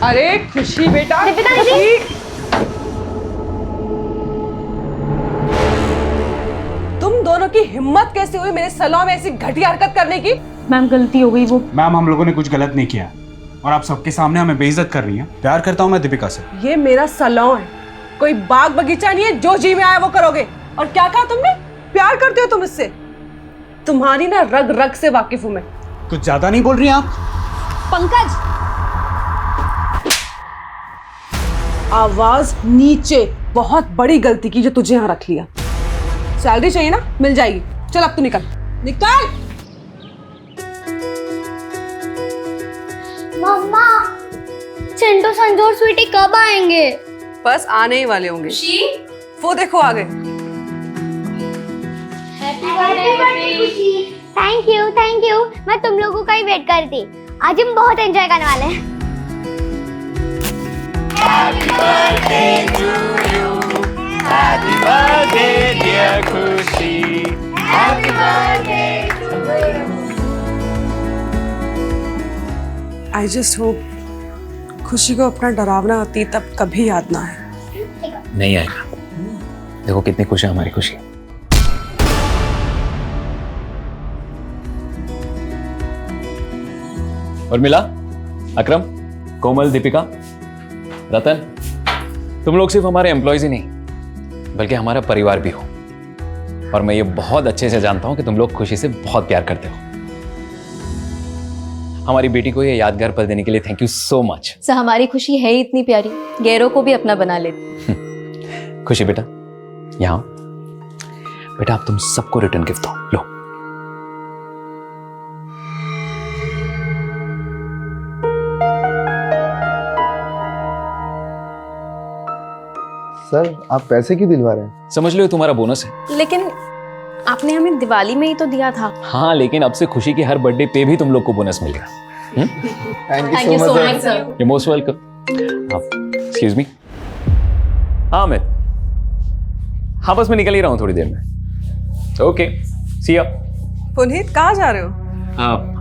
अरे खुशी बेटा, दीपिका दीदी। तुम दोनों की हिम्मत कैसे हुई मेरे सलून में ऐसी घटिया हरकत करने की? मैम गलती हो गई वो। मैम हम लोगों ने कुछ गलत नहीं किया और आप सबके सामने हमें बेइज्जत कर रही हैं। प्यार करता हूँ मैं दीपिका से। ये मेरा सलून है, कोई बाग बगीचा नहीं है जो जी में आया वो करोगे। और क्या कहा तुमने? प्यार करते हो तुम इससे? तुम्हारी ना रग रग से वाकिफ हूं मैं। कुछ ज्यादा नहीं बोल रही हैं आप? पंकज आवाज नीचे। बहुत बड़ी गलती की जो तुझे यहाँ रख लिया। सैलरी चाहिए ना, मिल जाएगी। चल अब तू निकल निकल। मम्मा, चिंटू संजू और स्वीटी कब आएंगे? बस आने ही वाले होंगे। वो देखो आ गए। Thank you. मैं तुम लोगों का ही वेट कर रही थी। आज हम बहुत एंजॉय करने वाले हैं। Happy birthday to you. Happy birthday, dear Khushi. Happy birthday to you. I just hope खुशी को अपना डरावना अतीत अब कभी याद ना है। नहीं आएगा। देखो कितनी खुशी है हमारी खुशी। उर्मिला, अकरम, कोमल, दीपिका, रतन, तुम लोग सिर्फ हमारे एम्प्लॉयज ही नहीं बल्कि हमारा परिवार भी हो। और मैं ये बहुत अच्छे से जानता हूं कि तुम लोग खुशी से बहुत प्यार करते हो। हमारी बेटी को ये यादगार पल देने के लिए thank you so much. Sir हमारी खुशी है ही इतनी प्यारी, गैरों को भी अपना बना लेती। खुशी बेटा, यहाँ बेटा, आप तुम सबको रिटर्न गिफ्ट दो। लो। सर आप पैसे क्यों दिलवा रहे हैं? समझ लो तुम्हारा बोनस है। लेकिन आपने हमें दिवाली में ही तो दिया था। हाँ, लेकिन अब से खुशी के हर बर्थडे पे भी तुम लोग को बोनस मिलेगा। Thank you so much sir. You most welcome. Excuse me. हाँ अमित, हाँ बस मैं निकल ही रहा हूँ थोड़ी देर में। ओके सी या। पुनीत कहाँ जा रहे हो?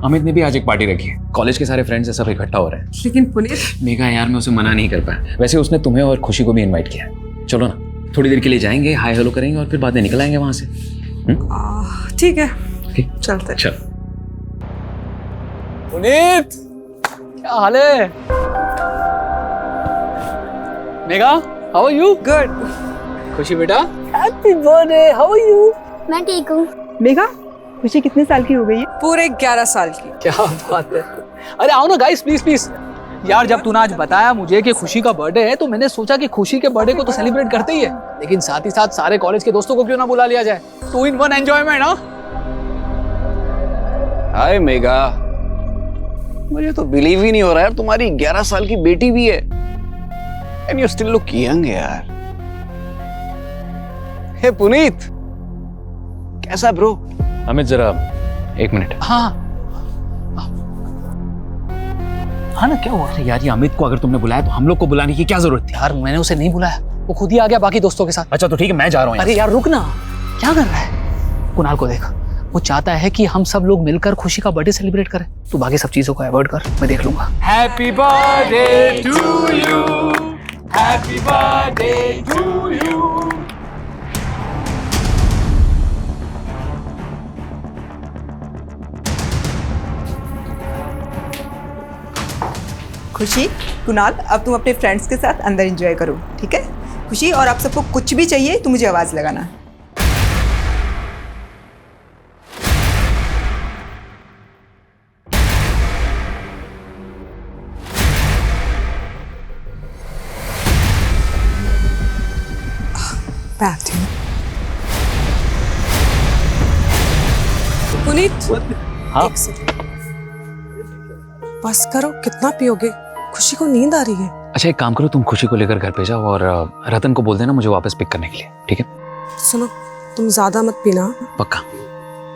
अमित ने भी आज एक पार्टी रखी है। कॉलेज के सारे फ्रेंड्स सब इकट्ठा हो रहे हैं। लेकिन पुनीत, मेघा यार मैं उसे मना नहीं कर पाया। वैसे उसने तुम्हें और खुशी को भी इनवाइट किया है। चलो ना, थोड़ी देर के लिए जाएंगे, हाय हेलो करेंगे और फिर बाद में निकल आएंगे वहां से। ठीक है Okay. चलते। चल। पुनीत, क्या हाल है? Megha, how are you? Good. Khushi बेटा, happy birthday, how are you? मैं ठीक हूँ। मेघा, खुशी कितने साल की हो गई है? पूरे 11 साल की। क्या बात है। अरे आओ ना गाइस, प्लीज प्लीज। यार जब तूने आज बताया मुझे कि खुशी का बर्थडे है तो मैंने सोचा कि खुशी के बर्थडे को तो सेलिब्रेट करते ही है, लेकिन साथ ही साथ सारे कॉलेज के दोस्तों को क्यों ना बुला लिया जाए। 2 in 1 एंजॉयमेंट। हाँ हाय मेघा, मुझे तो बिलीव ही नहीं हो रहा यार, तुम्हारी 11 साल की बेटी भी है। And you still look young यार। हे पुनीत, कैसा ब्रो? अमित जरा 1 मिनट। हाँ हाँ ना, क्या हुआ? अरे यार ये अमित को अगर तुमने बुलाया तो हम लोग को बुलाने की क्या जरूरत थी? यार मैंने उसे नहीं बुलाया, वो खुद ही आ गया बाकी दोस्तों के साथ। अच्छा तो ठीक है, मैं जा रहा हूँ। अरे यार रुक ना, क्या कर रहा है? कुणाल को देख, वो चाहता है कि हम सब लोग मिलकर खुशी का बर्थडे सेलिब्रेट करें। तू बाकी सब चीजों को अवॉइड कर, मैं देख लूंगा। Happy birthday to you, happy birthday to you. Khushi, Kunal, अब तुम अपने फ्रेंड्स के साथ अंदर एंजॉय करो, ठीक है? खुशी, और आप सबको कुछ भी चाहिए तो मुझे आवाज लगाना। पुनीत, हाँ? एक सेकंड बस करो। कितना पियोगे? खुशी को नींद आ रही है। अच्छा एक काम करो, तुम खुशी को लेकर घर पे जाओ और रतन को बोल देना मुझे वापस पिक करने के लिए, ठीक है? सुनो, तुम ज्यादा मत पीना। पक्का?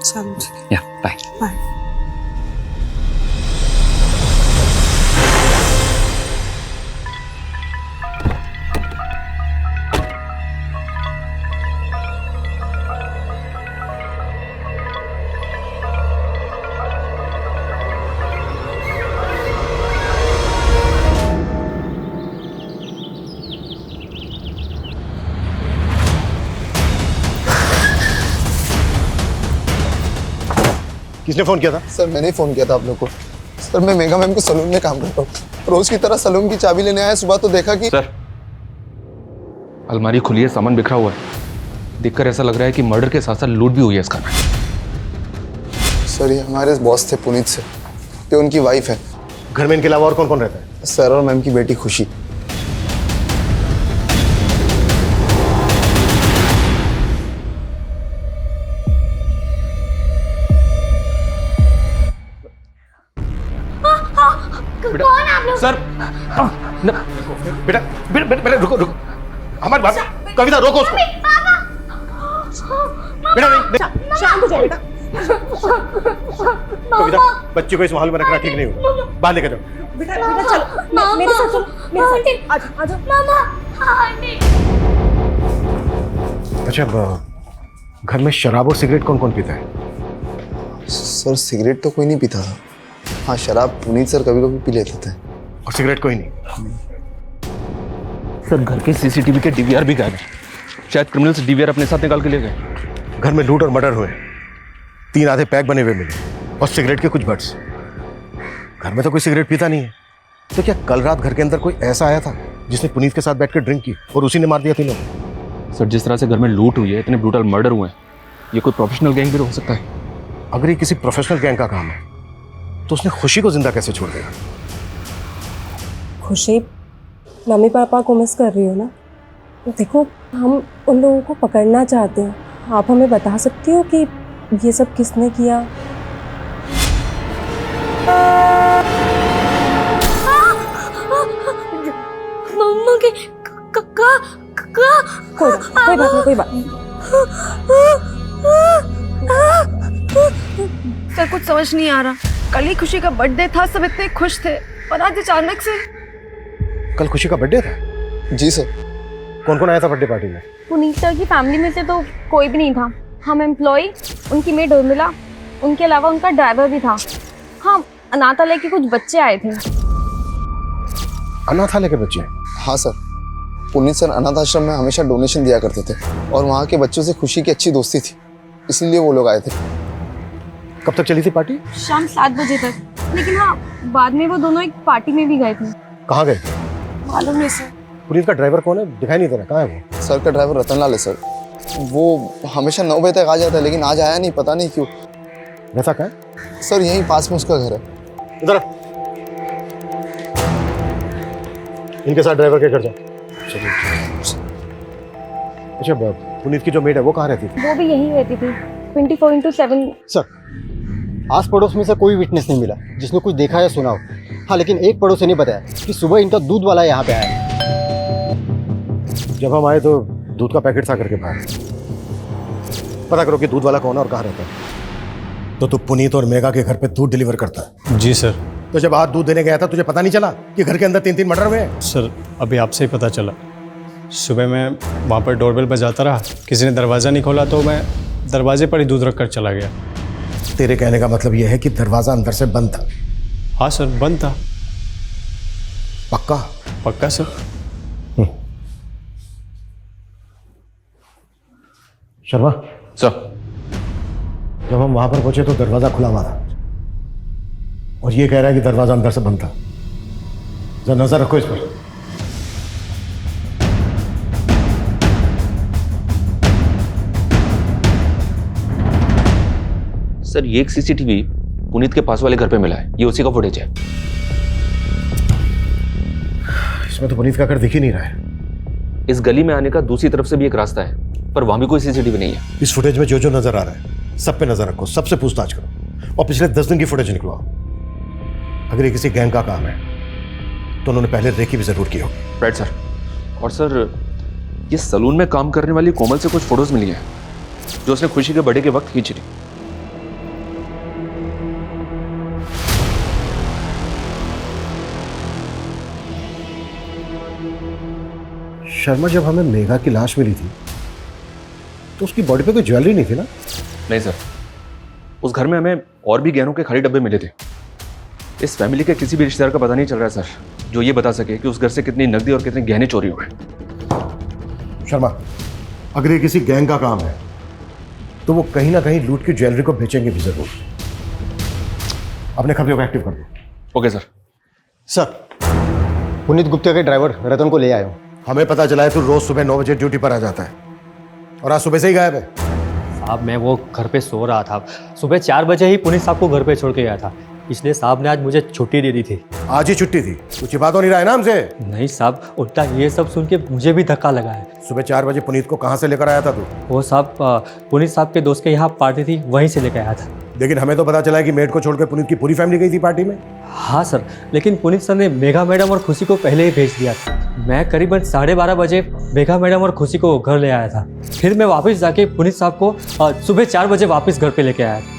चलो ठीक है, या बाय। बाय। किसने फोन किया था? सर मैंने ही फ़ोन किया था आप लोग को। सर मैं मेगा मैम के सलून में काम करता हूँ, रोज की तरह सलून की चाबी लेने आया। सुबह तो देखा कि सर अलमारी खुली है, सामान बिखरा हुआ है। देखकर ऐसा लग रहा है कि मर्डर के साथ साथ लूट भी हुई है इसका। सर ये हमारे बॉस थे पुनीत से, ये उनकी वाइफ है। घर में इनके अलावा और कौन कौन रहता है? सर और मैम की बेटी खुशी। कौन आप लोग? सर बेटा बेटा बेटा बेटा, रुको रुको, हमारी बात। कविता रोको उसको। बेटा नहीं, शांत हो जाओ बेटा। कविता बच्चे को इस माहौल में रखना ठीक नहीं होगा, बाहर लेकर जाओ। बेटा बेटा चलो मेरे साथ चलो, मेरे साथ आ जाओ। मामा आंटी। अच्छा घर में शराब और सिगरेट कौन कौन पीता है? सर सिगरेट तो कोई नहीं पीता था। हाँ शराब पुनीत सर कभी कभी पी लेते थे। और सिगरेट कोई नहीं? सर घर के सीसीटीवी के डीवीआर भी गायब है। शायद क्रिमिनल्स डीवीआर अपने साथ निकाल के ले गए। घर में लूट और मर्डर हुए, 3 आधे पैक बने हुए मिले और सिगरेट के कुछ बट्स। घर में तो कोई सिगरेट पीता नहीं है, तो क्या कल रात घर के अंदर कोई ऐसा आया था जिसने पुनीत के साथ बैठकर ड्रिंक की और उसी ने मार दिया तीनों? सर जिस तरह से घर में लूट हुई है, इतने ब्रूटल मर्डर हुए हैं, ये कोई प्रोफेशनल गैंग भी तो हो सकता है। अगर ये किसी प्रोफेशनल गैंग का काम है तो उसने खुशी को जिंदा कैसे छोड़ दिया? खुशी मम्मी पापा को मिस कर रही हो ना? देखो हम उन लोगों को पकड़ना चाहते हैं, आप हमें बता सकती हो कि ये सब किसने किया? मम्मा के कोई बात नहीं, कोई बात नहीं। सर कुछ समझ नहीं आ रहा। कल ही खुशी का बर्थडे था, सब इतने खुश थे और आज अचानक से। कल खुशी का बर्थडे था? जी सर। कौन कौन आया था बर्थडे पार्टी में? पुनीत सर की फैमिली में से तो कोई भी नहीं था। हम एम्प्लॉय, उनकी मेड उर्मिला, उनके अलावा उनका ड्राइवर भी था। हाँ अनाथालय के कुछ बच्चे आए थे। अनाथालय के बच्चे? हाँ सर, पुनीत सर अनाथ आश्रम में हमेशा डोनेशन दिया करते थे और वहाँ के बच्चों से खुशी की अच्छी दोस्ती थी, इसलिए वो लोग आए थे। कब तक चली थी पार्टी? शाम 7 बजे तक। लेकिन हाँ बाद में वो दोनों एक पार्टी में भी गए थे। कहाँ गए? मालूम नहीं सर। पुनीत का ड्राइवर कौन है? दिखाई नहीं दे रहा, कहाँ है वो? सर का ड्राइवर रतन लाल है सर। वो हमेशा 9 बजे तक आ जाता है, लेकिन आज आया नहीं, पता नहीं क्यों। रहता कहाँ है? सर यहीं पास में उसका घर है। इधर इनके साथ ड्राइवर के घर जा। चलिए। अच्छा पुनीत की जो मेड है वो कहाँ रहती थी? वो भी यहीं रहती थी 24/7। सर आस पड़ोस में से कोई विटनेस नहीं मिला जिसने कुछ देखा या सुना हो। हाँ लेकिन एक पड़ोसी ने बताया कि सुबह इनका दूध वाला यहाँ पे आया। जब हम आए तो दूध का पैकेट था करके बाहर। पता करो कि दूध वाला कौन है और कहाँ रहता है। तो तू पुनीत और मेगा के घर पे दूध डिलीवर करता है? जी सर। तो जब आज दूध देने गया था तुझे पता नहीं चला कि घर के अंदर 3 मर्डर हुए हैं? सर अभी आपसे ही पता चला। सुबह मैं वहाँ पर डोरबेल बजाता रहा, किसी ने दरवाज़ा नहीं खोला तो मैं दरवाजे पर ही दूध रख कर चला गया। तेरे कहने का मतलब यह है कि दरवाजा अंदर से बंद था? हाँ सर बंद था। पक्का? पक्का सर। शर्मा सर जब हम वहां पर पहुंचे तो दरवाजा खुला हुआ था और ये कह रहा है कि दरवाजा अंदर से बंद था। जरा नजर रखो इस पर। सर ये एक सीसीटीवी पुनीत के पास वाले घर पे मिला है, ये उसी का फुटेज है। इसमें तो पुनीत का घर दिख ही नहीं रहा है। इस गली में आने का दूसरी तरफ से भी एक रास्ता है, पर वहां भी कोई सीसीटीवी नहीं है। इस फुटेज में जो जो नजर आ रहा है सब पे नजर रखो, सबसे पूछताछ करो और पिछले 10 दिन की फुटेज निकलवाओ। अगर ये किसी गैंग का काम है तो उन्होंने पहले रेकी भी जरूर की होगी। Right sir. और सर ये सलून में काम करने वाली कोमल से कुछ फोटोज मिली हैं जो उसने खुशी के बर्थडे के वक्त खींची थी। शर्मा जब हमें मेघा की लाश मिली थी तो उसकी बॉडी पे कोई ज्वेलरी नहीं थी ना? नहीं सर, उस घर में हमें और भी गहनों के खाली डब्बे मिले थे। इस फैमिली के किसी भी रिश्तेदार का पता नहीं चल रहा है सर, जो ये बता सके कि उस घर से कितनी नकदी और कितने गहने चोरी हुए। शर्मा अगर ये किसी गैंग का काम है तो वो कहीं ना कहीं लूट की ज्वेलरी को बेचेंगे भी जरूर। अपने खबरों को एक्टिव कर दो। Okay sir. Sir, Puneet Gupta के ड्राइवर रतन को ले आया हूँ। हमें पता चला है तू रोज सुबह 9 बजे ड्यूटी पर आ जाता है और आज सुबह से ही गायब है। साहब मैं वो घर पे सो रहा था, सुबह 4 बजे ही पुनीत साहब को घर पे छोड़ के गया था, इसलिए साहब ने आज मुझे छुट्टी दे दी थी। आज ही छुट्टी थी? कुछ छिपा तो नहीं रहा है ना हमसे? नहीं साहब, उल्टा ये सब सुन के मुझे भी धक्का लगा है। सुबह 4 बजे पुनीत को कहाँ से लेकर आया था तू? वो साहब पुनीत साहब के दोस्त के यहाँ पार्टी थी, वहीं से लेकर आया था। लेकिन हमें तो पता चला है कि मेड को छोड़कर पुनीत की पूरी फैमिली गई थी पार्टी में। हाँ सर, लेकिन पुनीत सर ने मेघा मैडम और खुशी को पहले ही भेज दिया था। मैं करीबन 12:30 बजे मेघा मैडम और खुशी को घर ले आया था, फिर मैं वापस जाके पुनीत साहब को सुबह 4 बजे वापस घर पे लेके आया था।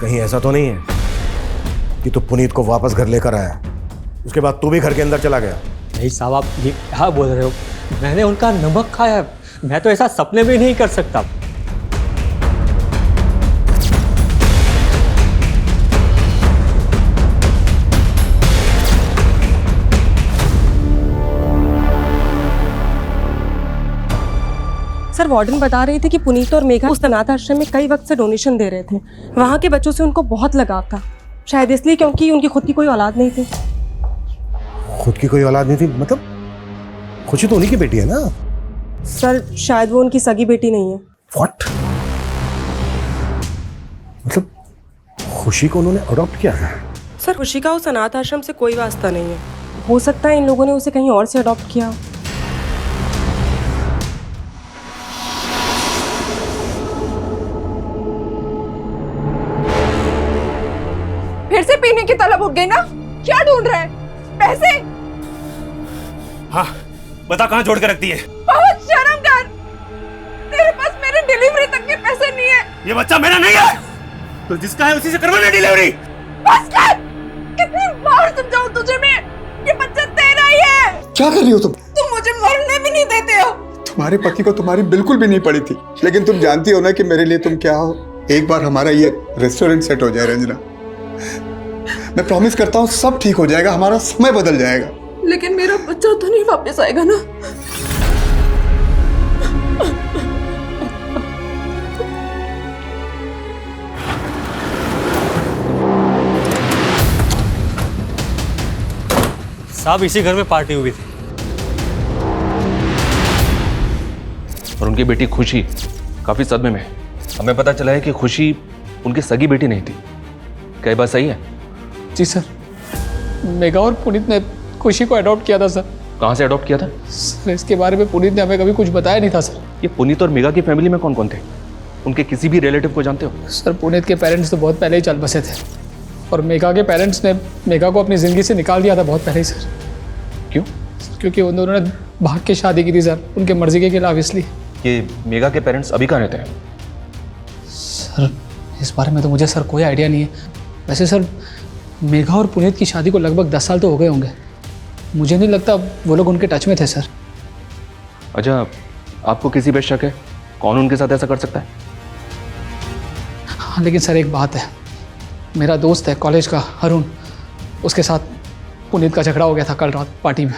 कहीं ऐसा तो नहीं है कि तू पुनीत को वापस घर लेकर आया, उसके बाद तू भी घर के अंदर चला गया? नहीं साहब, आप ये क्या बोल रहे हो? मैंने उनका नमक खाया, मैं तो ऐसा सपने में नहीं कर सकता। सर, वार्डन बता रही थी कि पुनीत और मेघा उस अनाथ आश्रम में कई वक्त से डोनेशन दे रहे थे। वहाँ के बच्चों से उनको बहुत लगाव था, शायद इसलिए क्योंकि उनकी खुद की कोई औलाद नहीं थी। खुद की कोई औलाद नहीं थी मतलब? खुशी तो उन्हीं की बेटी है ना? सर, शायद वो उनकी सगी बेटी नहीं है। व्हाट? मतलब खुशी को उन्होंने अडॉप्ट किया है? सर, खुशी का उस अनाथ आश्रम से कोई वास्ता नहीं है। हो सकता है इन लोगों ने उसे कहीं और से अडॉप्ट किया हो। फिर से पीने की तलब उठ गई ना? क्या ढूंढ रहे हैं? पैसे? हाँ, बता कहाँ जोड़ के रखती है? बहुत शर्म कर, तेरे पास मेरे डिलीवरी तक के पैसे नहीं है। ये बच्चा मेरा नहीं है, तो जिसका है उसी से करवाना डिलीवरी। बस कर, कितनी बार समझाऊं तुझे मैं, ये बच्चा तेरा ही है। क्या कर रही हो तुम? तुम मुझे मरने भी नहीं देते हो। तुम्हारे पति को तुम्हारी बिल्कुल भी नहीं पड़ी थी, लेकिन तुम जानती हो ना कि मेरे लिए तुम क्या हो। एक बार हमारा ये रेस्टोरेंट सेट हो जाए रंजना, मैं प्रॉमिस करता हूँ सब ठीक हो जाएगा, हमारा समय बदल जाएगा। लेकिन मेरा बच्चा तो नहीं वापस आएगा ना? साहब, इसी घर में पार्टी हुई थी और उनकी बेटी खुशी काफी सदमे में। हमें पता चला है कि खुशी उनकी सगी बेटी नहीं थी। क्या ये बात सही है? जी सर, मेघा और पुनीत ने खुशी को अडॉप्ट किया था सर। कहाँ से अडॉप्ट किया था? सर, इसके बारे में पुनीत ने हमें कभी कुछ बताया नहीं था सर। ये पुनीत और मेघा की फैमिली में कौन कौन थे? उनके किसी भी रिलेटिव को जानते हो? सर, पुनीत के पेरेंट्स तो बहुत पहले ही चल बसे थे और मेघा के पेरेंट्स ने मेघा को अपनी ज़िंदगी से निकाल दिया था बहुत पहले ही सर। क्यों? क्योंकि उन दोनों ने भाग के शादी की थी सर, उनके मर्जी के खिलाफ। इसलिए ये मेघा के पेरेंट्स अभी कहाँ रहते हैं? सर, इस बारे में तो मुझे सर कोई आइडिया नहीं है। वैसे सर, मेघा और पुनीत की शादी को लगभग 10 साल तो हो गए होंगे। मुझे नहीं लगता वो लोग उनके टच में थे सर। अच्छा, आपको किसी पे शक है? कौन उनके साथ ऐसा कर सकता है? हाँ, लेकिन सर एक बात है, मेरा दोस्त है कॉलेज का अरुण, उसके साथ पुनीत का झगड़ा हो गया था कल रात पार्टी में।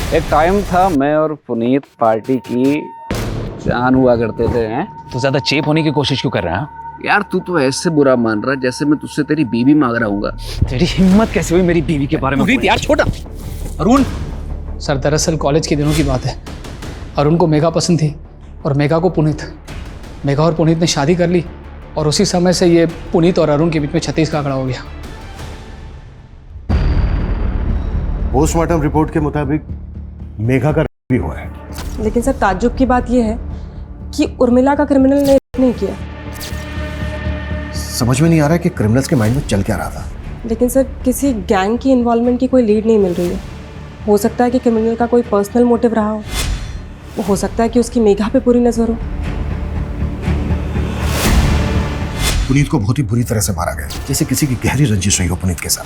एक टाइम था मैं और पुनीत पार्टी की जान हुआ करते थे। हैं तो ज्यादा चेप होने की कोशिश क्यों कर रहा है? यार, तू तो ऐसे बुरा मान रहा जैसे मैं तुझसे तेरी बीवी मांग रहा हूँ। तेरी हिम्मत कैसे हुई मेरी बीवी के बारे में? पुनीत यार, छोटा अरुण। सर, दरअसल कॉलेज के दिनों की बात है। अरुण को मेघा पसंद थी और मेघा को पुनीत। मेघा और पुनीत ने शादी कर ली और उसी समय से ये पुनीत और अरुण के बीच में 36 का आंकड़ा हो गया। पोस्टमार्टम रिपोर्ट के मुताबिक मेघा का भी हुआ है। लेकिन सर, ताज्जुब की बात यह है कि उर्मिला का क्रिमिनल ने नहीं किया। समझ में नहीं आ रहा है कि क्रिमिनल्स के माइंड में चल क्या रहा था। लेकिन सर, किसी गैंग की इन्वॉल्वमेंट की कोई लीड नहीं मिल रही है। हो सकता है कि क्रिमिनल का कोई पर्सनल मोटिव रहा हो सकता है कि उसकी मेघा पे पूरी नजर हो। पुनीत को बहुत ही बुरी तरह से मारा गया, जैसे किसी की गहरी रंजिश हुई हो पुनीत के साथ।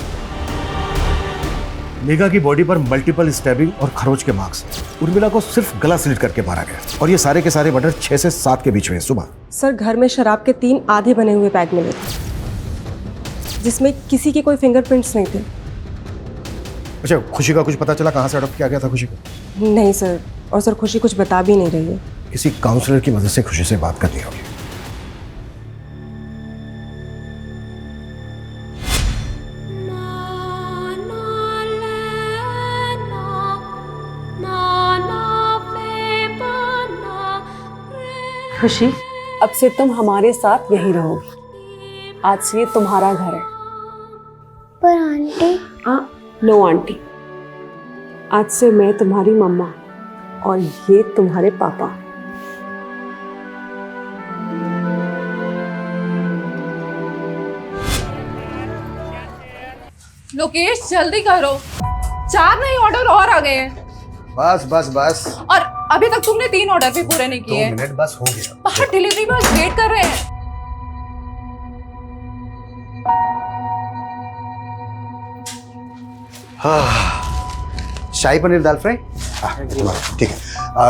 मेघा की बॉडी पर मल्टीपल स्टैबिंग और खरोच के मार्क्स। उर्मिला को सिर्फ गला स्लिट करके मारा गया और ये सारे के सारे मर्डर 6 से 7 के बीच में सुबह। सर, घर में शराब के 3 आधे बने हुए पैक मिले थे, जिसमें किसी के कोई फिंगरप्रिंट्स नहीं थे। अच्छा, खुशी का कुछ पता चला कहाँ से अडॉप्ट किया गया था खुशी को? नहीं सर, और सर खुशी कुछ बता भी नहीं रही है। किसी काउंसलर की मदद से खुशी से बात करनी होगी। खुशी, अब से तुम हमारे साथ यहीं रहोगी। आज से ये तुम्हारा घर है। पर आंटी। नो आंटी, आज से मैं तुम्हारी मम्मा और ये तुम्हारे पापा। लोकेश जल्दी करो, 4 नए ऑर्डर और आ गए हैं बस बस बस। और अभी तक तुमने 3 ऑर्डर भी पूरे नहीं 2 किए। मिनट बस हो गया। बाहर डिलीवरी बॉय वेट कर रहे हैं। शाही पनीर दाल फ्राई। ठीक है,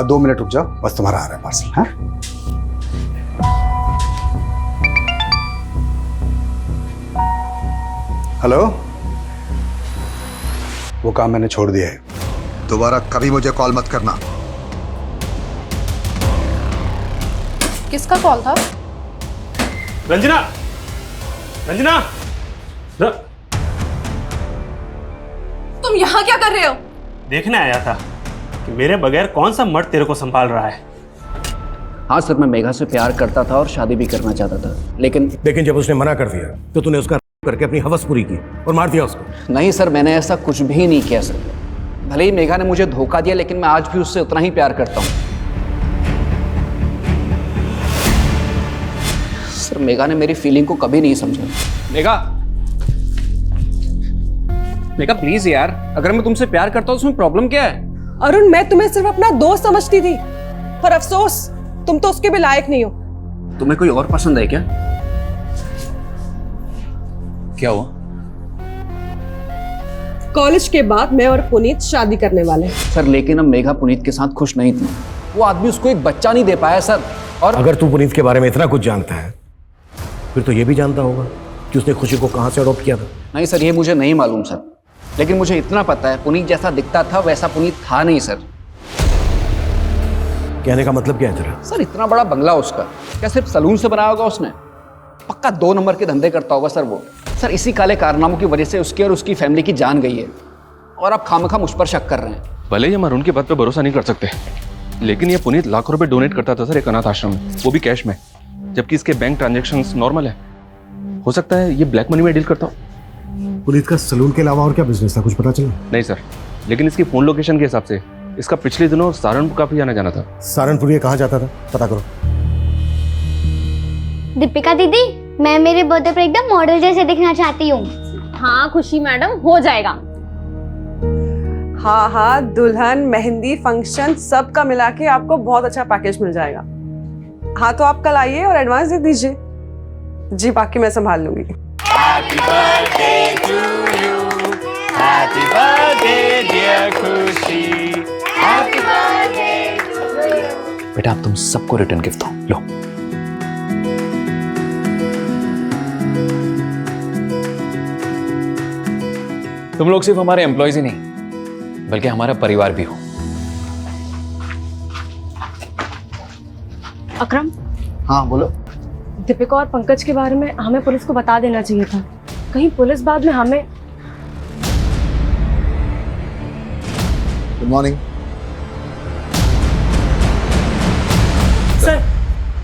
2 मिनट रुक जाओ, बस तुम्हारा आ रहा है पार्सल। हाँ, हेलो, वो काम मैंने छोड़ दिया है, दोबारा कभी मुझे कॉल मत करना। किसका कॉल था? रंजना, रंजना, तुम यहाँ क्या कर रहे हो? देखने आया था कि मेरे बगैर कौन सा मर्द तेरे को संभाल रहा है। हाँ सर, मैं मेघा से प्यार करता था और शादी भी करना चाहता था, लेकिन जब उसने मना कर दिया तो तूने उसका करके अपनी हवस पूरी की और मार दिया उसको। नहीं सर, मैंने ऐसा कुछ भी नहीं किया सर। भले ही मेघा ने मुझे धोखा दिया, लेकिन मैं आज भी उससे उतना ही प्यार करता हूँ। सर, मेघा ने मेरी फीलिंग को कभी नहीं समझा। मेघा, मेघा प्लीज यार, अगर मैं तुमसे प्यार करता हूँ उसमें प्रॉब्लम क्या है? अरुण, मैं तुम्हें सिर्फ अपना दोस्त समझती थी, पर अफसोस तुम तो उसके भी लायक नहीं हो। तुम्हें कोई और पसंद है क्या? क्या हुआ? कॉलेज के बाद मैं और पुनीत शादी करने वाले हैं। सर, लेकिन अब मेघा पुनीत के साथ खुश नहीं थी। वो आदमी उसको एक बच्चा नहीं दे पाया सर। और अगर तू पुनीत के बारे में इतना कुछ जानता है, फिर तो ये भी जानता होगा कि उसने खुशी को कहाँ से अडॉप्ट किया था। नहीं सर, ये मुझे नहीं मालूम सर, लेकिन मुझे इतना पता है पुनीत जैसा दिखता था वैसा पुनीत था नहीं सर। कहने का मतलब क्या है तेरा? सर, इतना बड़ा बंगला उसका, क्या सिर्फ सलून से बनाया होगा उसने? पक्का 2 नंबर के धंधे करता होगा सर वो। सर, इसी काले कारनामों की वजह से उसकी और उसकी फैमिली की जान गई है, और आप खामखा मुझ पर शक कर रहे हैं। भले ही हम अरुण की बात पे भरोसा नहीं कर सकते, लेकिन ये पुनीत लाखों रुपए डोनेट करता था सर एक अनाथ आश्रम में, वो भी कैश में, जबकि इसके बैंक ट्रांजैक्शंस नॉर्मल है। हो सकता है ये ब्लैक मनी में डील करता हो। पुनीत का सलून के अलावा और क्या बिजनेस था, कुछ पता चला? नहीं सर, लेकिन इसकी फोन लोकेशन के हिसाब से इसका पिछले दिनों सहारनपुर काफी आना जाना था। सहारनपुर ये कहाँ जाता था, पता करो। दीपिका दीदी, मैं मेरे बर्थडे पर एकदम मॉडल जैसे दिखना चाहती हूँ। हाँ खुशी मैडम, हो जाएगा। हाँ हाँ, दुल्हन, मेहंदी, फंक्शन सब का मिला के आपको बहुत अच्छा पैकेज मिल जाएगा। हाँ तो आप कल आइए और एडवांस दे दीजिए। जी, बाकी मैं संभाल लूंगी। Happy birthday to you. Happy birthday dear खुशी. Happy birthday to you. बेटा, अब तुम सबको रिटर्न गिफ्ट दो, लो। तुम लोग सिर्फ हमारे एम्प्लॉयज ही नहीं, बल्कि हमारा परिवार भी हो। अकरम, हाँ बोलो। दीपिका और पंकज के बारे में हमें पुलिस को बता देना चाहिए था, कहीं पुलिस बाद में हमें। गुड मॉर्निंग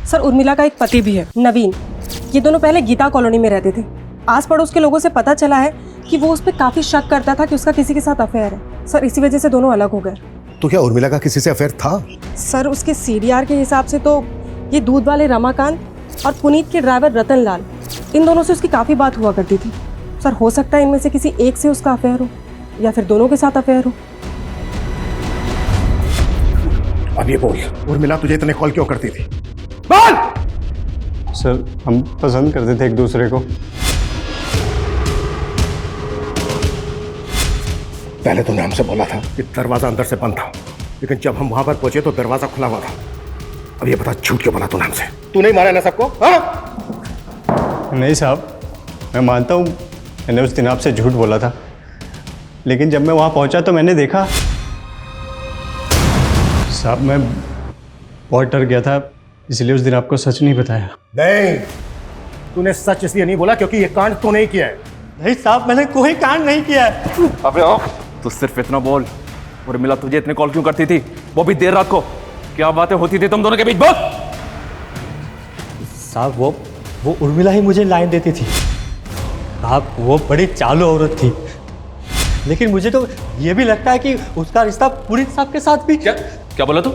सर, उर्मिला का एक पति भी है, नवीन। ये दोनों पहले गीता कॉलोनी में रहते थे। आस पड़ोस के लोगों से पता चला है कि वो उस पर काफी शक करता था कि उसका किसी के साथ अफेयर है। सर, इसी वजह से दोनों अलग हो गए। तो क्या उर्मिला का किसी से अफेयर था? सर, उसके सीडीआर के हिसाब से तो ये दूध वाले रमाकांत और पुनीत के ड्राइवर रतन लाल, इन दोनों से उसकी काफी बात हुआ करती थी। सर, हो सकता है इनमें से किसी एक से उसका अफेयर हो, या फिर दोनों के साथ अफेयर हो। अब ये बोल, उर्मिला तुझे इतने कॉल क्यों करती थी? सर, हम पसंद करते थे एक दूसरे को। पहले तुमने हमसे बोला था कि दरवाजा अंदर से बंद था, लेकिन जब हम वहां पर पहुंचे तो दरवाजा खुला हुआ था। अब ये बता, झूठ क्यों बोला तूने हमसे? तू नहीं मारा ना सबको? हाँ? नहीं साहब, मैं मानता हूँ मैंने उस दिन आपसे झूठ बोला था, लेकिन जब मैं वहाँ पहुँचा तो मैंने देखा। साहब मैं बहुत डर गया था, इसलिए उस दिन आपको सच नहीं बताया। नहीं, तूने सच इसलिए नहीं बोला क्योंकि ये कांड तूने ही किया है। नहीं साहब, मैंने कोई कांड नहीं किया है। अबे आओ, तू सिर्फ इतना बोल। उर्मिला तुझे इतने कॉल क्यों करती थी, वो भी देर रात को? क्या बातें होती थी तुम दोनों के बीच? बोल। साहब वो उर्मिला ही मुझे लाइन देती थी। साहब वो बड़ी चालू औरत थी, लेकिन मुझे तो ये भी लगता है कि उसका रिश्ता पुनीत साहब के साथ भी। क्या बोला तू?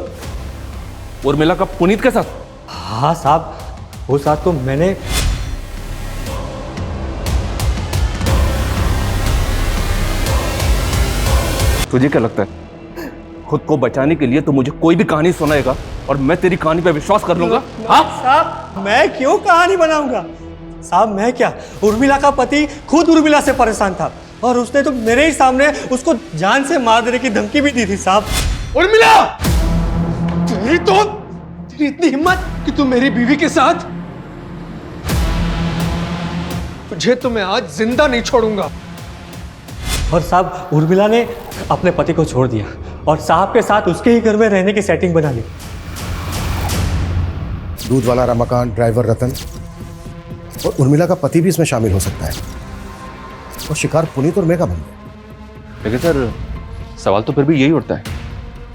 उर्मिला का पुनीत के साथ? हाँ साहब, वो साथ तो मैंने। तुझे क्या लगता है खुद को बचाने के लिए तू मुझे कोई भी कहानी सुनाएगा और मैं तेरी कहानी पे विश्वास कर लूंगा? हाँ साहब, मैं क्यों कहानी बनाऊंगा? साहब मैं क्या, उर्मिला का पति खुद उर्मिला से परेशान था और उसने तो मेरे ही सामने उसको जान से मार देने की धमकी भी दी थी साहब। उर्मिला, तेरी इतनी हिम्मत कि तू मेरी बीवी के साथ? तुझे तो मैं आज जिंदा नहीं छोड़ूंगा। और साहब उर्मिला ने अपने पति को छोड़ दिया और साहब के साथ उसके ही घर में रहने की सेटिंग बना ली। दूध वाला रमाकांत, ड्राइवर रतन और उर्मिला का पति भी इसमें शामिल हो सकता है और शिकार पुनीत और मेघा बन गए। लेकिन सर, सवाल तो फिर भी यही उठता है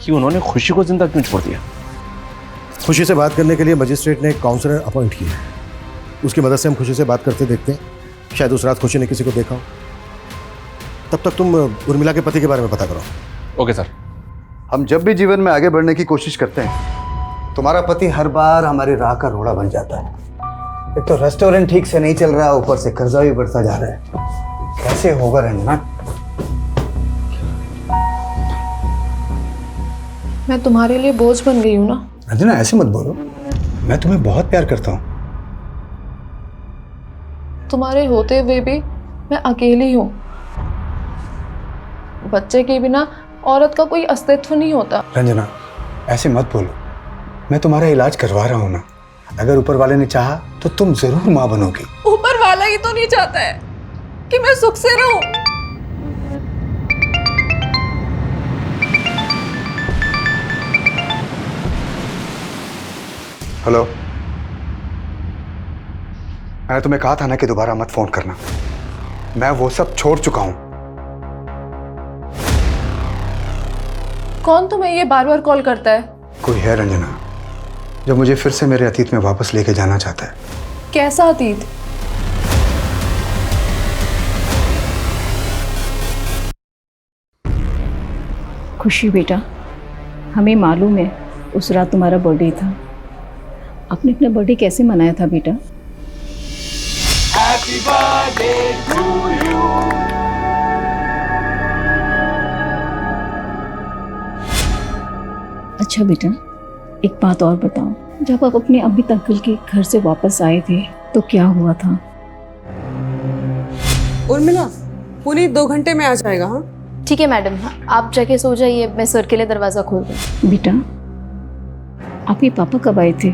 कि उन्होंने खुशी को जिंदा क्यों छोड़ दिया? खुशी से बात करने के लिए मजिस्ट्रेट ने एक काउंसलर अपॉइंट किया है। उसकी मदद से हम खुशी से बात करते देखते हैं। शायद उस रात खुशी ने किसी को देखा हो। तब तक तुम उर्मिला के पति के बारे में पता करो। Okay sir. हम जब भी जीवन में आगे बढ़ने की कोशिश करते हैं, तुम्हारा पति हर बार हमारी राह का रोड़ा बन जाता है। एक तो रेस्टोरेंट ठीक से नहीं चल रहा, ऊपर से कर्जा भी बढ़ता जा रहा है। कैसे होगा रंजना? मैं तुम्हारे लिए बोझ बन गई हूँ ना? रंजना ऐसे मत बोलो, मैं तुम्हें बहुत प्यार करता हूँ। तुम्हारे होते हुए भी मैं अकेली हूँ। बच्चे के बिना औरत का कोई अस्तित्व नहीं होता। रंजना ऐसे मत बोलो, मैं तुम्हारा इलाज करवा रहा हूँ ना। अगर ऊपर वाले ने चाहा तो तुम जरूर माँ बनोगी। ऊपर वाला ही तो नहीं चाहता है कि मैं सुख से रहूं। हेलो, मैंने तुम्हें कहा था ना कि दोबारा मत फोन करना। मैं वो सब छोड़ चुका हूं। कौन तुम्हें ये बार बार कॉल करता है? कोई है रंजना जो मुझे फिर से मेरे अतीत में वापस लेके जाना चाहता है। कैसा अतीत? खुशी बेटा, हमें मालूम है उस रात तुम्हारा बर्थडे था। आपने अपना बर्थडे कैसे मनाया था बेटा? Happy birthday to you. अच्छा बेटा, एक बात और बताओ, जब आप अपने अमित अंकल के घर से वापस आए थे तो क्या हुआ था? उर्मिला, पुनीत 2 घंटे में आ जाएगा। हाँ ठीक है मैडम, आप जाके सो जाइए, मैं सर के लिए दरवाजा खोल दूँ। बेटा, आपके पापा कब आए थे?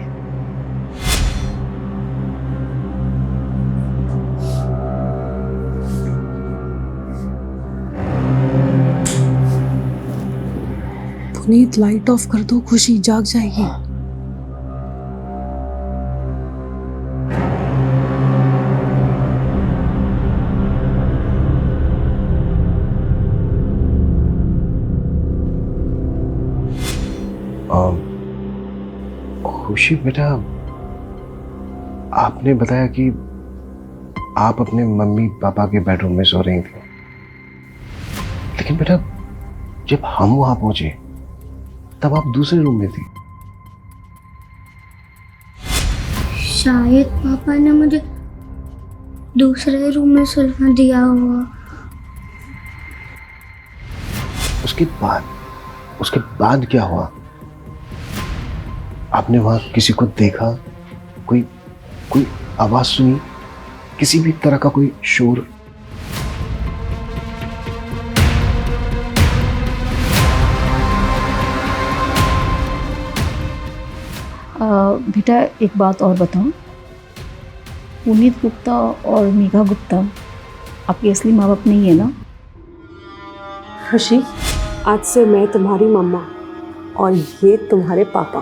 पुनीत लाइट ऑफ कर दो, खुशी जाग जाएगी। खुशी बेटा, आपने बताया कि आप अपने मम्मी पापा के बेडरूम में सो रही थी, लेकिन बेटा जब हम वहां पहुंचे तब आप दूसरे रूम में थी। शायद पापा ने मुझे दूसरे रूम में सुलवा दिया हुआ। उसके बाद क्या हुआ? आपने वहां किसी को देखा? कोई आवाज सुनी? किसी भी तरह का कोई शोर? बेटा एक बात और बताओ, पुनीत गुप्ता और मेघा गुप्ता आपके असली माँ बाप नहीं है ना? खुशी, आज से मैं तुम्हारी मम्मा और ये तुम्हारे पापा।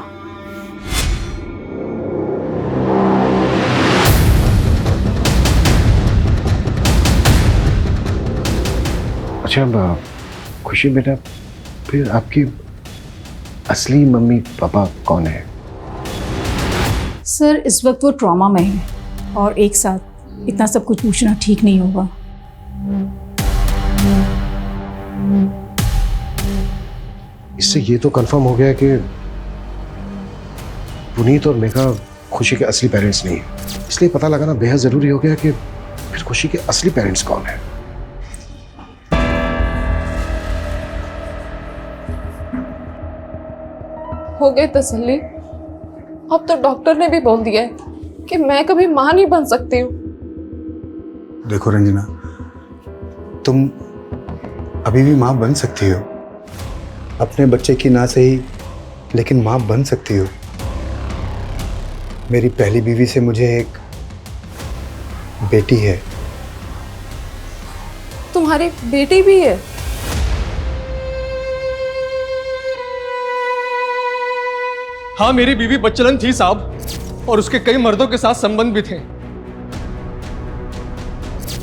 अच्छा खुशी बेटा, फिर आपकी असली मम्मी पापा कौन है? सर इस वक्त वो ट्रॉमा में है और एक साथ इतना सब कुछ पूछना ठीक नहीं होगा। इससे ये तो कंफर्म हो गया कि पुनीत और मेघा खुशी के असली पेरेंट्स नहीं है, इसलिए पता लगाना बेहद जरूरी हो गया कि फिर खुशी के असली पेरेंट्स कौन है। हो गई तसल्ली। अब तो डॉक्टर ने भी बोल दिया है कि मैं कभी मां नहीं बन सकती हूँ। देखो रंजना, तुम अभी भी माँ बन सकती हो। अपने बच्चे की ना सही, लेकिन माँ बन सकती हो। मेरी पहली बीवी से मुझे एक बेटी है। तुम्हारी बेटी भी है? हाँ, मेरी बीवी बच्चलन थी साहब, और उसके कई मर्दों के साथ संबंध भी थे,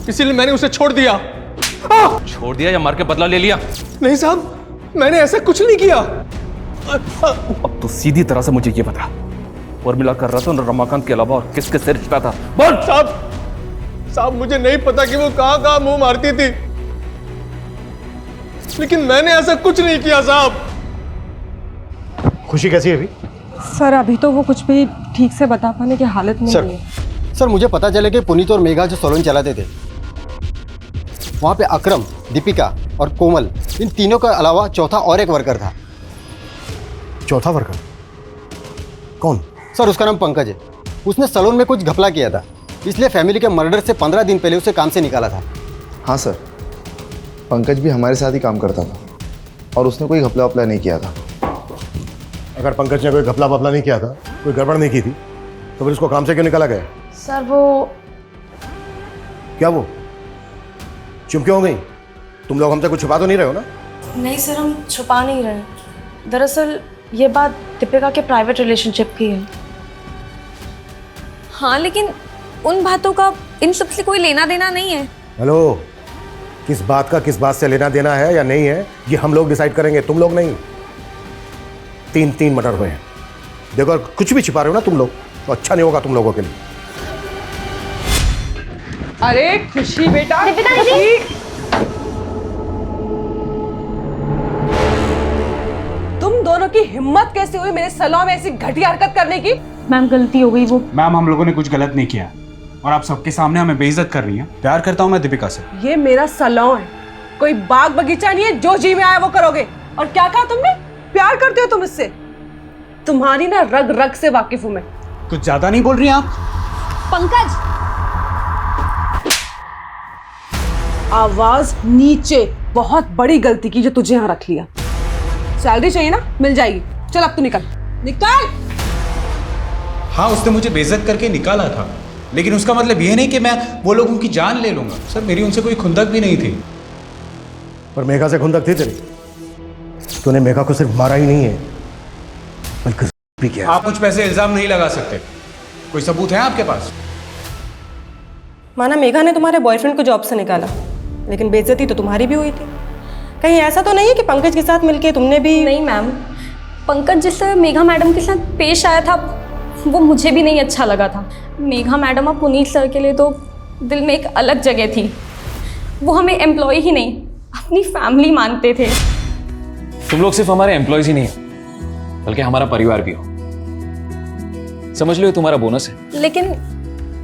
इसीलिए मैंने उसे छोड़ दिया। छोड़ दिया या मार के बदला ले लिया? नहीं साहब, मैंने ऐसा कुछ नहीं किया। अब तो सीधी तरह से मुझे ये बता, उर्मिला का रतन और रमाकांत के अलावा और किसके से रिश्ता था? बोल। साहब मुझे नहीं पता कि वो कहां कहां मुंह मारती थी, लेकिन मैंने ऐसा कुछ नहीं किया साहब। खुशी कैसी है अभी? सर अभी तो वो कुछ भी ठीक से बता पाने की हालत में नहीं है। सर मुझे पता चला कि पुनीत और मेघा जो सैलून चलाते थे, वहाँ पे अक्रम, दीपिका और कोमल, इन तीनों के अलावा चौथा और एक वर्कर था। चौथा वर्कर कौन? सर उसका नाम पंकज है। उसने सैलून में कुछ घपला किया था, इसलिए फैमिली के मर्डर से 15 दिन पहले उसे काम से निकाला था। हाँ सर, पंकज भी हमारे साथ ही काम करता था और उसने कोई घपला वपला नहीं किया था। अगर पंकज ने कोई घपला वपला नहीं किया था, कोई गड़बड़ नहीं की थी, तो फिर उसको काम से क्यों निकाला गया? सर वो क्या वो? चुप क्यों हो गई? तुम लोग हमसे कुछ छुपा तो नहीं रहे हो ना? नहीं सर, हम छुपा नहीं रहे। दरअसल ये बात दीपिका के प्राइवेट रिलेशनशिप की है। हाँ, लेकिन उन बातों का इन सब से कोई लेना देना नहीं है। हेलो, किस बात का किस बात से लेना देना है या नहीं है, ये हम लोग डिसाइड करेंगे, तुम लोग नहीं। 3 मर्डर हुए हैं। देखो, अगर कुछ भी छिपा रहे हो ना तुम लोग, तो अच्छा नहीं होगा तुम लोगों के लिए। अरे खुशी बेटा, दीपिका दीदी, तुम दोनों की हिम्मत कैसे हुई मेरे सैलून में ऐसी घटिया हरकत करने की? मैम गलती हो गई। वो मैम, हम लोगों ने कुछ गलत नहीं किया और आप सबके सामने हमें बेइज्जत कर रही हैं। प्यार करता हूं मैं दीपिका से। ये मेरा सैलून है, कोई बाग बगीचा नहीं है जो जी में आया वो करोगे। और क्या कहा तुमने? प्यार करते हो तुम इससे? तुम्हारी ना रग रग से वाकिफ हूं मैं। कुछ ज्यादा नहीं बोल रही आप? पंकज, आवाज नीचे। बहुत बड़ी गलती की जो तुझे यहाँ रख लिया। सैलरी चाहिए ना, मिल जाएगी। चल अब तू निकल निकल। हाँ, उसने मुझे बेइज्जत करके निकाला था, लेकिन उसका मतलब ये नहीं कि मैं वो लोगों की जान ले लूंगा। सर, मेरी उनसे कोई खुंदक भी नहीं थी। पर मेघा से खुंदक थी तेरी? तूने मेघा को सिर्फ मारा ही नहीं है, बल्कि भी किया। आप मुझ पे ऐसे इल्जाम नहीं लगा सकते। कोई सबूत है आपके पास? माना मेघा ने तुम्हारे बॉयफ्रेंड को जॉब से निकाला, लेकिन बेइज्जती तो तुम्हारी भी हुई थी। कहीं ऐसा तो नहीं है कि पंकज के साथ मिलके तुमने भी? नहीं मैम, पंकज जिस तरह मेघा मैडम के साथ पेश आया था वो मुझे भी नहीं अच्छा लगा था। मेघा मैडम और पुनीत सर के लिए तो दिल में एक अलग जगह थी। वो हमें एम्प्लॉय ही नहीं, अपनी फैमिली मानते थे। तुम लोग सिर्फ हमारे एम्प्लॉयज ही नहीं हो, बल्कि हमारा परिवार भी हो। समझ लो, तुम्हारा बोनस है। लेकिन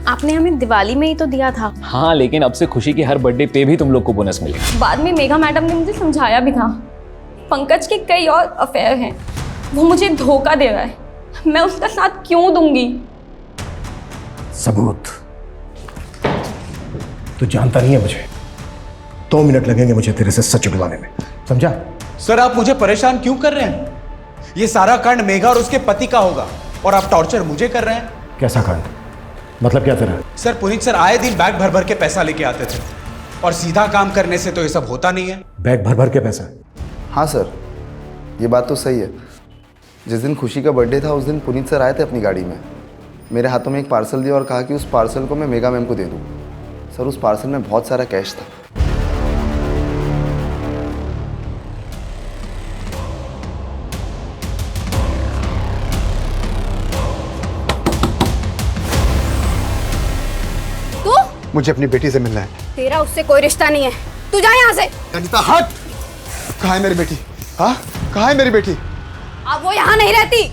आपने हमें दिवाली में ही तो दिया था। हाँ, लेकिन अब से खुशी की हर बर्थडे पे भी तुम लोग को बोनस मिलेगा। बाद में मेघा मैडम ने मुझे समझाया भी था, पंकज के कई और अफेयर हैं, वो मुझे धोखा दे रहा है, मैं उसका साथ क्यों दूंगी? सबूत? तू जानता नहीं है मुझे। 2 मिनट लगेंगे मुझे तेरे से सच उगलवाने में, समझा? सर, आप मुझे परेशान क्यों कर रहे हैं? ये सारा कांड मेघा और उसके पति का होगा और आप टॉर्चर मुझे कर रहे हैं। कैसा कांड? मतलब क्या तेरा? सर, पुनीत सर आए दिन बैग भर भर के पैसा लेके आते थे और सीधा काम करने से तो ये सब होता नहीं है। बैग भर भर के पैसा। हाँ सर, ये बात तो सही है। जिस दिन खुशी का बर्थडे था उस दिन पुनीत सर आए थे अपनी गाड़ी में, मेरे हाथों में एक पार्सल दिया और कहा कि उस पार्सल को मैं मेगा मैम को दे दूँ। सर उस पार्सल में बहुत सारा कैश था। तू? मुझे अपनी बेटी से मिलना है। तेरा उससे कोई रिश्ता नहीं है, तू जा यहाँ से। अनीता हट! कहाँ है मेरी बेटी? हाँ, कहाँ है मेरी बेटी? अब वो यहाँ नहीं रहती।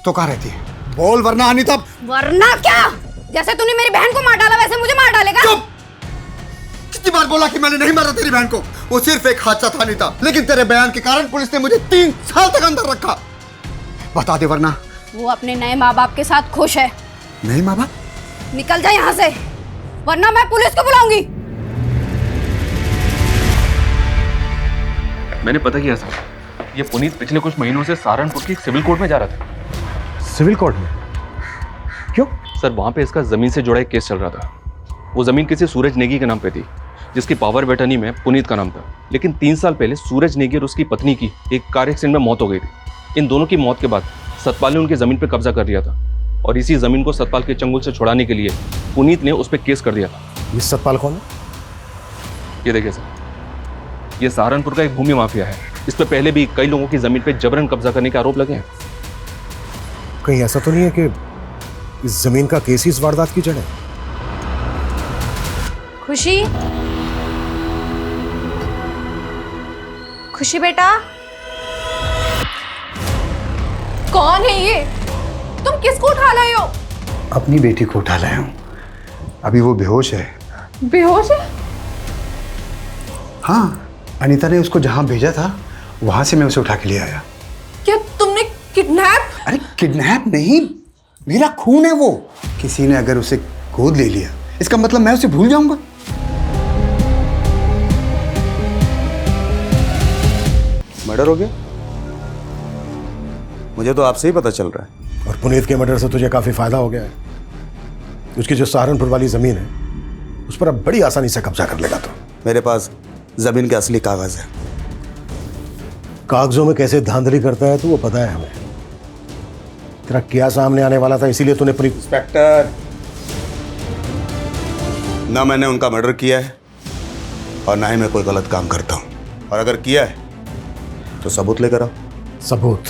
तो कहाँ रहती है? बोल वरना अनीता। वरना क्या? जैसे तूने मेरी बहन को मार डाला वैसे मुझे मार डालेगा। चुप! कितनी बार बोला कि मैंने नहीं मारा तेरी बहन को? वो सिर्फ एक हादसा था अनीता, लेकिन तेरे बयान के कारण पुलिस ने मुझे 3 साल तक अंदर रखा। बता दे वरना। वो अपने नए माँ बाप के साथ खुश है। नहीं माँ बाप? निकल जा यहाँ से, वरना मैं पुलिस को बुलाऊंगी। मैंने पता किया सर, ये पुनीत पिछले कुछ महीनों से सहारनपुर की सिविल कोर्ट में जा रहा था। सिविल कोर्ट में? क्यों? सर वहाँ पे इसका जमीन से जुड़ा एक केस चल रहा था। वो जमीन किसी सूरज नेगी के नाम पे थी, जिसकी पावर ऑफ अटर्नी में पुनीत का नाम था। लेकिन 3 साल पहले सूरज नेगी और उसकी पत्नी की एक कार एक्सीडेंट में मौत हो गई थी। इन दोनों की मौत के बाद सतपाल ने उनकी जमीन पर कब्जा कर लिया था और इसी जमीन को सतपाल के चंगुल से छुड़ाने के लिए पुनीत ने उस पर केस कर दिया था। ये सतपाल कौन है? ये देखिए सर, ये सहारनपुर का एक भूमि माफिया है। इस पर पहले भी कई लोगों की जमीन पर जबरन कब्जा करने के आरोप लगे हैं। कहीं ऐसा तो नहीं है कि इस जमीन का केस ही इस वारदात की जड़ है? खुशी, खुशी बेटा, कौन है ये? तुम किसको उठा लाए हो? अपनी बेटी को उठा लाया हूँ। अभी वो बेहोश है। बेहोश है? हाँ, अनीता ने उसको जहाँ भेजा था वहां से मैं उसे उठा के ले आया। क्या तुमने किडनैप? अरे किडनैप नहीं, मेरा खून है वो। किसी ने अगर उसे गोद ले लिया इसका मतलब मैं उसे भूल जाऊंगा? मर्डर हो गया? मुझे तो आपसे ही पता चल रहा है। और पुनीत के मर्डर से तुझे काफी फायदा हो गया है। उसकी जो सहारनपुर वाली जमीन है उस पर अब बड़ी आसानी से कब्जा कर लेगा तो। मेरे पास जमीन के असली कागज है। कागजों में कैसे धांधली करता है तो वो पता है हमें। तेरा क्या सामने आने वाला था, इसीलिए तूने पुनीत। इंस्पेक्टर, ना मैंने उनका मर्डर किया है और ना ही मैं कोई गलत काम करता हूं, और अगर किया है तो सबूत लेकर आओ। सबूत?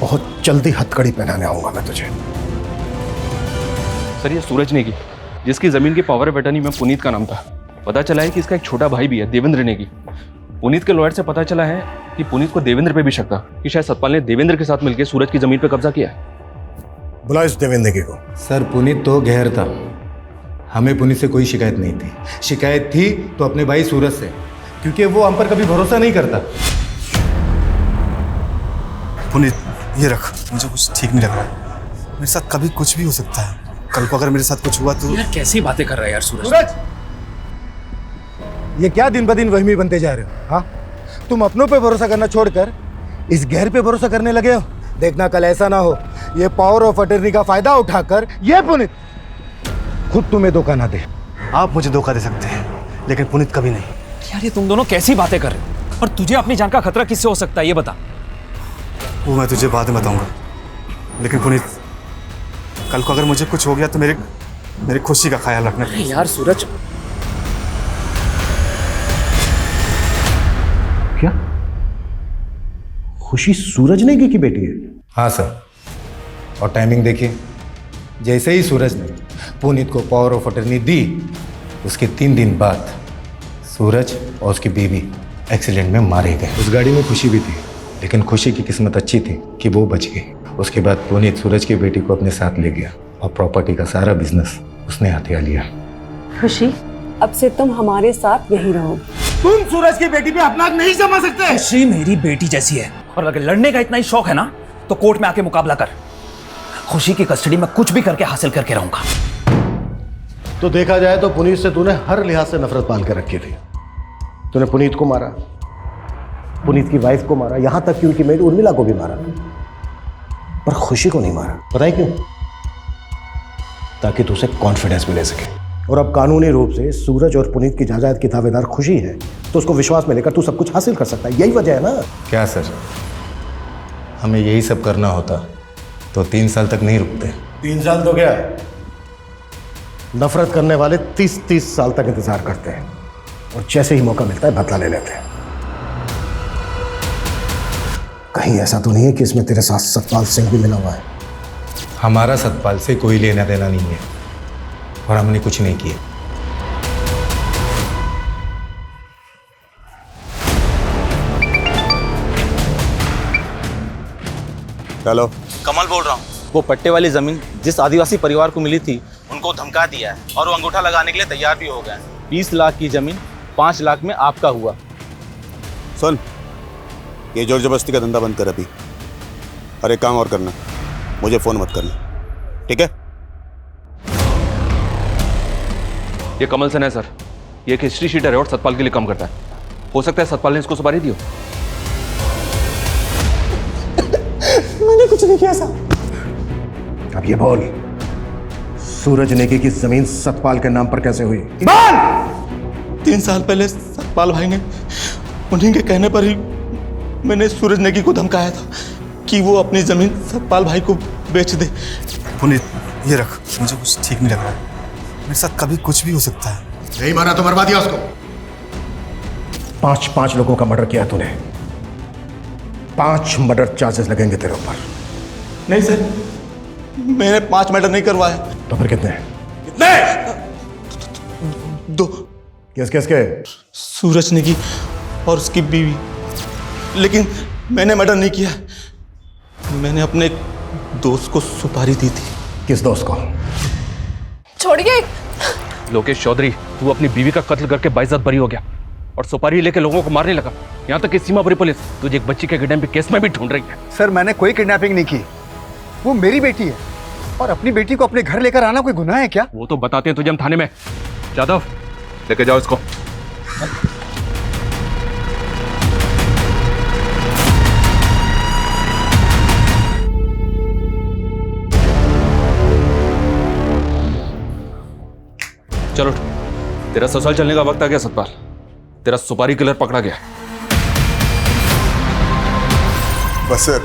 बहुत जल्दी हथकड़ी पहनाने आऊंगा मैं तुझे। सर ये सूरज नेगी, जिसकी जमीन की पावर ऑफ अटर्नी में पुनीत का नाम था, पता चला है कि इसका एक छोटा भाई भी है, देवेंद्र नेगी। पुनीत के लॉयर से पता चला है कि पुनीत को देवेंद्र पे भी शक था कि शायद सतपाल ने देवेंद्र के साथ मिलकर सूरज की जमीन पे कब्जा किया है। बुला इस देवेंद्र नेगी को। सर पुनीत तो गैर था, हमें पुनीत से कोई शिकायत नहीं थी। शिकायत थी तो अपने भाई सूरज से, क्योंकि वो हम पर कभी भरोसा नहीं करता। पुनीत ये रख, मुझे कुछ ठीक नहीं लग रहा है। मेरे साथ कभी कुछ भी हो सकता है। कल को अगर मेरे साथ कुछ हुआ तो। यार कैसी बातें कर रहा है यार सूरज। सूरज, ये क्या दिन ब दिन वहमी बनते जा रहे हो? हाँ, तुम अपनों पे भरोसा करना छोड़कर इस गैर पे भरोसा करने लगे हो। देखना कल ऐसा ना हो ये पावर ऑफ अटर्नी का फायदा उठाकर ये पुनीत खुद तुम्हें धोखा ना दे। आप मुझे धोखा दे सकते हैं लेकिन पुनीत कभी नहीं। यार ये तुम दोनों कैसी बातें कर रहे हो? और तुझे अपनी जान का खतरा किससे हो सकता है ये बता। वो मैं तुझे बाद में बताऊंगा, लेकिन पुनीत कल को अगर मुझे कुछ हो गया तो मेरी खुशी का ख्याल रखना। यार सूरज, क्या खुशी सूरज नेगी की बेटी है? हाँ सर, और टाइमिंग देखिए, जैसे ही सूरज ने पुनीत को पावर ऑफ अटर्नी दी उसके 3 दिन बाद सूरज और उसकी बीवी एक्सीडेंट में मारे गए। उस गाड़ी में खुशी भी थी, लेकिन खुशी की किस्मत अच्छी थी कि वो बच गई। उसके बाद पुनीत सूरज की बेटी को अपने साथ ले गया और प्रॉपर्टी का सारा बिजनेस उसने हथिया लिया। खुशी, अब से तुम हमारे साथ यहीं रहो। तुम सूरज की बेटी पे अपना हक नहीं जमा सकते। खुशी मेरी बेटी जैसी है, और अगर लड़ने का इतना ही शौक है ना तो कोर्ट में आके मुकाबला कर। खुशी की कस्टडी में कुछ भी करके हासिल करके रहूंगा। तो देखा जाए तो पुनीत से तूने हर लिहाज से नफरत पाल कर रखी थी। तूने पुनीत को मारा, पुनीत की वाइफ को मारा, यहां तक कि उनकी मेड उर्मिला को भी मारा, पर खुशी को नहीं मारा। पता है क्यों? ताकि तुझे कॉन्फिडेंस मिले सके। और अब कानूनी रूप से सूरज और पुनीत की जायदाद की दावेदार खुशी है, तो उसको विश्वास में लेकर तू सब कुछ हासिल कर सकता है। यही वजह है ना। क्या सर, हमें यही सब करना होता तो 3 साल तक नहीं रुकते। 3 साल तो क्या, नफरत करने वाले 30-30 साल तक इंतजार करते हैं और जैसे ही मौका मिलता है बदला ले लेते हैं। कहीं ऐसा तो नहीं है कि इसमें तेरे साथ सतपाल सिंह भी मिला हुआ है? हमारा सतपाल से कोई लेना देना नहीं है और हमने कुछ नहीं किया। हेलो, कमल बोल रहा हूँ। वो पट्टे वाली जमीन जिस आदिवासी परिवार को मिली थी उनको धमका दिया है और वो अंगूठा लगाने के लिए तैयार भी हो गए हैं। 20 लाख की जमीन 5 लाख में आपका हुआ। सुन, ये जोर जबरदस्ती का धंधा बंद कर अभी, और एक काम और करना, मुझे फोन मत करना, ठीक है? ये कमल सेन है सर, ये एक हिस्ट्री शीटर है और सतपाल के लिए काम करता है। हो सकता है सतपाल ने इसको सुपारी दी हो। मैंने कुछ नहीं किया साहब। अब ये बोल, सूरज नेगी की जमीन सतपाल के नाम पर कैसे हुई? 3 साल पहले सतपाल भाई ने, उन्हीं के कहने पर ही मैंने सूरज नेगी को धमकाया था कि वो अपनी जमीन सतपाल भाई को बेच दे। पुनीत, ये रख, मुझे कुछ ठीक नहीं लग रहा है। मेरे साथ कभी कुछ भी हो सकता है। नहीं माना तो मरवा दिया उसको। 5 लोगों का मर्डर किया तूने, 5 मर्डर चार्जेस लगेंगे तेरे ऊपर। नहीं सर, मैंने 5 मर्डर नहीं करवाए। तो फिर कितने? कितने? 2। किसके? सूरज नेगी और उसकी बीवी। लेकिन मैंने मर्डर नहीं किया, मैंने अपने एक दोस्त को सुपारी दी थी। किस दोस्त को? छोड़िए। लोकेश चौधरी, तू अपनी बीवी का कत्ल करके बाइज्जत बरी हो गया और सुपारी लेके लोगों को मारने लगा। यहाँ तक कि सीमापुरी पुलिस तुझे एक बच्ची के किडनैपिंग केस में भी ढूंढ रही है। सर, मैंने कोई किडनैपिंग नहीं की, वो मेरी बेटी है और अपनी बेटी को अपने घर लेकर आना कोई गुनाह है क्या? वो तो बताते हैं तुझे हम थाने में। जादव, लेके जाओ इसको। चलो, तेरा ससुराल चलने का वक्त आ गया सतपाल। तेरा सुपारी किलर पकड़ा गया। बस सर,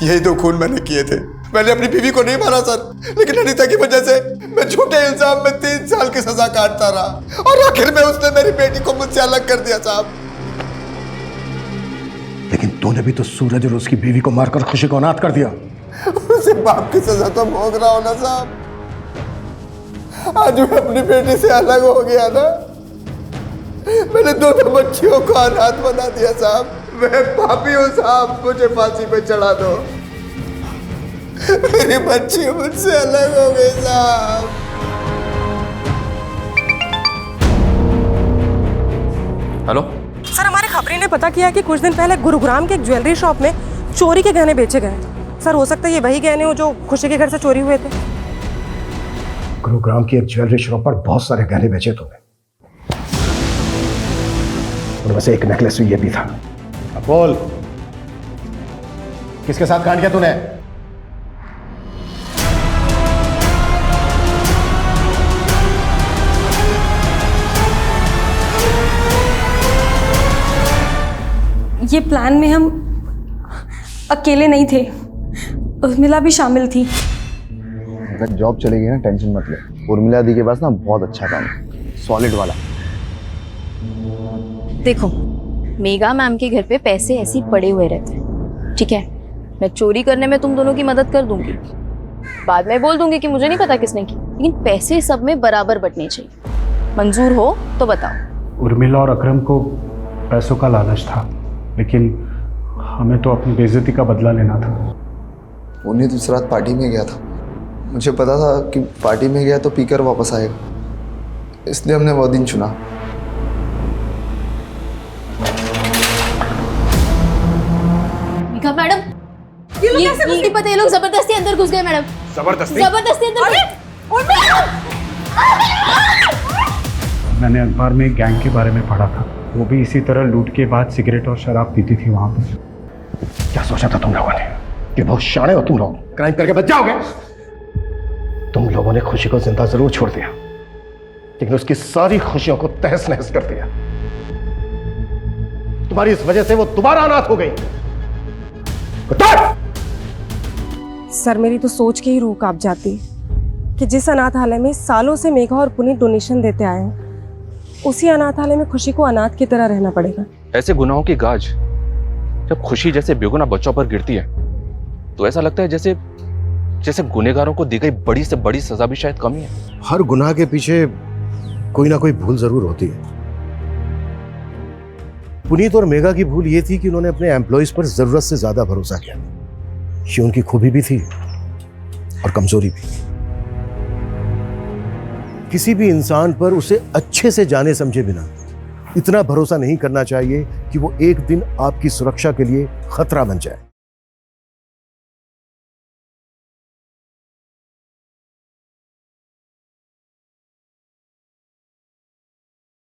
यही 2 खून मैंने किए थे। मैंने अपनी बीवी को नहीं मारा सर, लेकिन अनीता की वजह से मैं झूठे इल्जाम में 3 साल की सजा काटता रहा और आखिर में उसने मेरी बेटी को मुझसे अलग कर दिया साहब। लेकिन तूने भी तो सूरज और उसकी बीवी को मारकर खुशी को अनाथ कर दिया। उसे बाप की सजा तो भोग रहा हूं ना साहब। आज मैं अपनी बेटी से अलग हो गया ना, मैंने 2 बच्चियों को अनाथ बना दिया साहब। मैं पापी हूँ साहब, मुझे फांसी पे चढ़ा दो। मेरी बच्ची मुझसे अलग हो गई साहब। हेलो सर, हमारे खबरी ने पता किया कि कुछ दिन पहले गुरुग्राम के एक ज्वेलरी शॉप में चोरी के गहने बेचे गए। सर, हो सकता है ये वही गहने हो जो खुशी के घर से चोरी हुए थे। गुरुग्राम की एक ज्वेलरी शॉप पर बहुत सारे गहने बेचे तूने, उनमें से एक नेकलेस ये भी था। अब बोल, किसके साथ कांड किया तूने? ये प्लान में हम अकेले नहीं थे, उर्मिला भी शामिल थी। अगर जॉब चलेगी ना, टेंशन मत ले। उर्मिला दी के पास ना बहुत अच्छा काम है, सॉलिड वाला। देखो, मेगा मैम के घर पे पैसे ऐसे ही पड़े हुए रहते हैं, ठीक है? मैं चोरी करने में तुम दोनों की मदद कर दूंगी, बाद में बोल दूंगी कि मुझे नहीं पता किसने की, लेकिन पैसे सब में बराबर बंटने चाहिए। मंजूर हो तो बताओ। उर्मिला और अकरम को पैसों का लालच था, लेकिन हमें तो अपनी बेइज्जती का बदला लेना था। उन्हें तो इस रात पार्टी में गया था, मुझे पता था कि पार्टी में गया तो पीकर वापस आएगा, इसलिए हमने वो दिन चुना। मैडम, ये पता है, लोग जबरदस्ती अंदर घुस गए मैडम। जबरदस्ती अंदर। मैंने अखबार में एक गैंग के बारे में पढ़ा था, वो भी इसी तरह लूट के बाद सिगरेट और शराब पीती थी वहां पर। क्या सोचा था तुम लोगों ने कि बहुत शाणे हो तुम लोग, क्राइम करके बच जाओगे? तुम लोगों ने खुशी को जिंदा जरूर छोड़ दिया, लेकिन उसकी सारी खुशियों को तहस नहस कर दिया। तुम्हारी इस वजह से वो दोबारा अनाथ हो गई। सर मेरी तो सोच के ही रूह कांप जाती कि जिस अनाथालय में सालों से मेघा और पुनीत डोनेशन देते आए हैं, उसी अनाथालय में खुशी को अनाथ की तरह रहना पड़ेगा। ऐसे गुनाहों की गाज जब खुशी जैसे बेगुनाह बच्चों पर गिरती है तो ऐसा लगता है जैसे जैसे गुनहगारों को दी गई बड़ी से बड़ी सजा भी शायद कम ही है। हर गुनाह के पीछे कोई ना कोई भूल जरूर होती है। पुनीत और मेघा की भूल ये थी कि उन्होंने अपने एम्प्लॉइज पर जरूरत से ज्यादा भरोसा किया। ये उनकी खूबी भी थी और कमजोरी भी। किसी भी इंसान पर उसे अच्छे से जाने समझे बिना इतना भरोसा नहीं करना चाहिए कि वो एक दिन आपकी सुरक्षा के लिए खतरा बन जाए।